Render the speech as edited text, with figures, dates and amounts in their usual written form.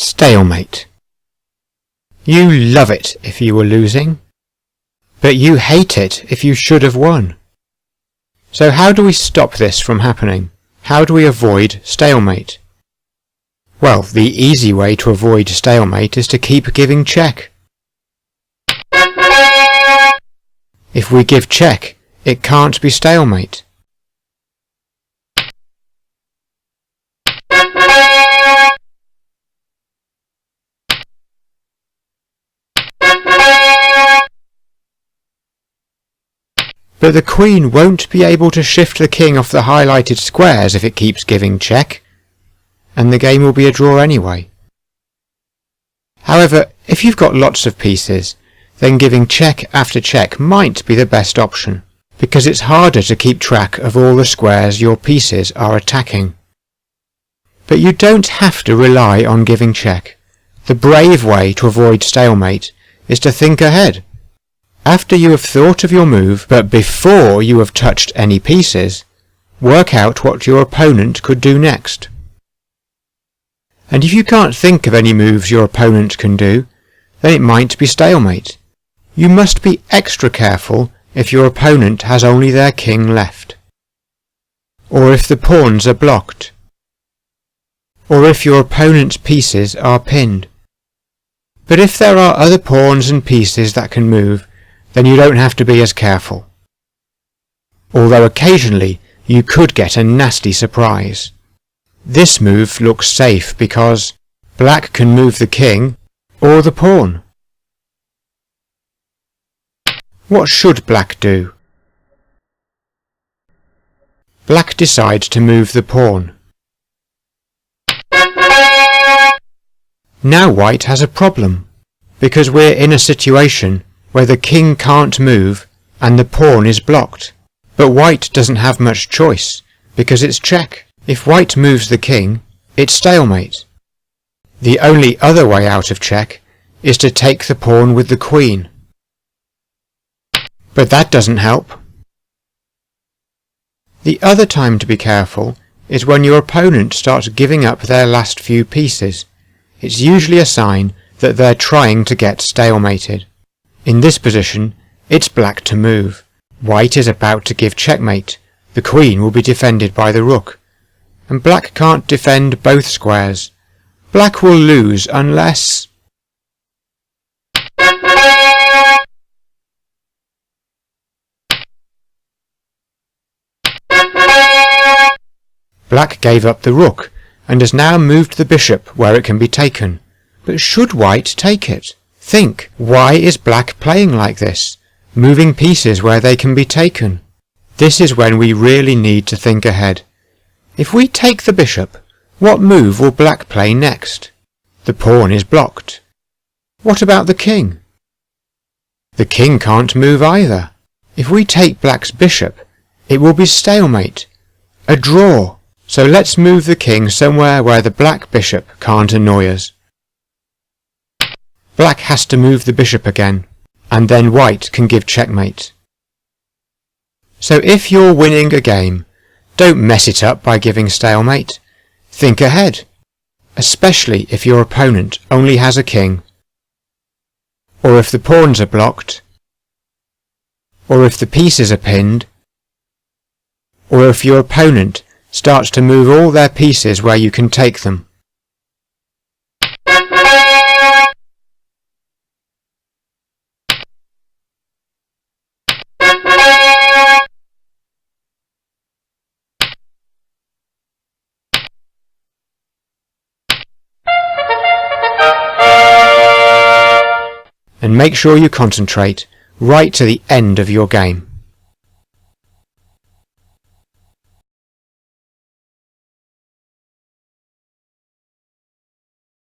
Stalemate. You love it if you were losing, but you hate it if you should have won. So how do we stop this from happening? How do we avoid stalemate? Well, the easy way to avoid stalemate is to keep giving check. If we give check, it can't be stalemate. But the queen won't be able to shift the king off the highlighted squares if it keeps giving check, and the game will be a draw anyway. However, if you've got lots of pieces, then giving check after check might be the best option, because it's harder to keep track of all the squares your pieces are attacking. But you don't have to rely on giving check. The brave way to avoid stalemate is to think ahead. After you have thought of your move, but before you have touched any pieces, work out what your opponent could do next. And if you can't think of any moves your opponent can do, then it might be stalemate. You must be extra careful if your opponent has only their king left, or if the pawns are blocked, or if your opponent's pieces are pinned. But if there are other pawns and pieces that can move, then you don't have to be as careful. Although occasionally you could get a nasty surprise. This move looks safe because black can move the king or the pawn. What should black do? Black decides to move the pawn. Now white has a problem, because we're in a situation where the king can't move and the pawn is blocked. But white doesn't have much choice, because it's check. If white moves the king, it's stalemate. The only other way out of check is to take the pawn with the queen. But that doesn't help. The other time to be careful is when your opponent starts giving up their last few pieces. It's usually a sign that they're trying to get stalemated. In this position, it's black to move. White is about to give checkmate. The queen will be defended by the rook, and black can't defend both squares. Black will lose unless... Black gave up the rook, and has now moved the bishop where it can be taken. But should white take it? Think, why is black playing like this, moving pieces where they can be taken? This is when we really need to think ahead. If we take the bishop, what move will black play next? The pawn is blocked. What about the king? The king can't move either. If we take black's bishop, it will be stalemate, a draw. So let's move the king somewhere where the black bishop can't annoy us. Black has to move the bishop again, and then white can give checkmate. So if you're winning a game, don't mess it up by giving stalemate. Think ahead, especially if your opponent only has a king, or if the pawns are blocked, or if the pieces are pinned, or if your opponent starts to move all their pieces where you can take them. And make sure you concentrate right to the end of your game.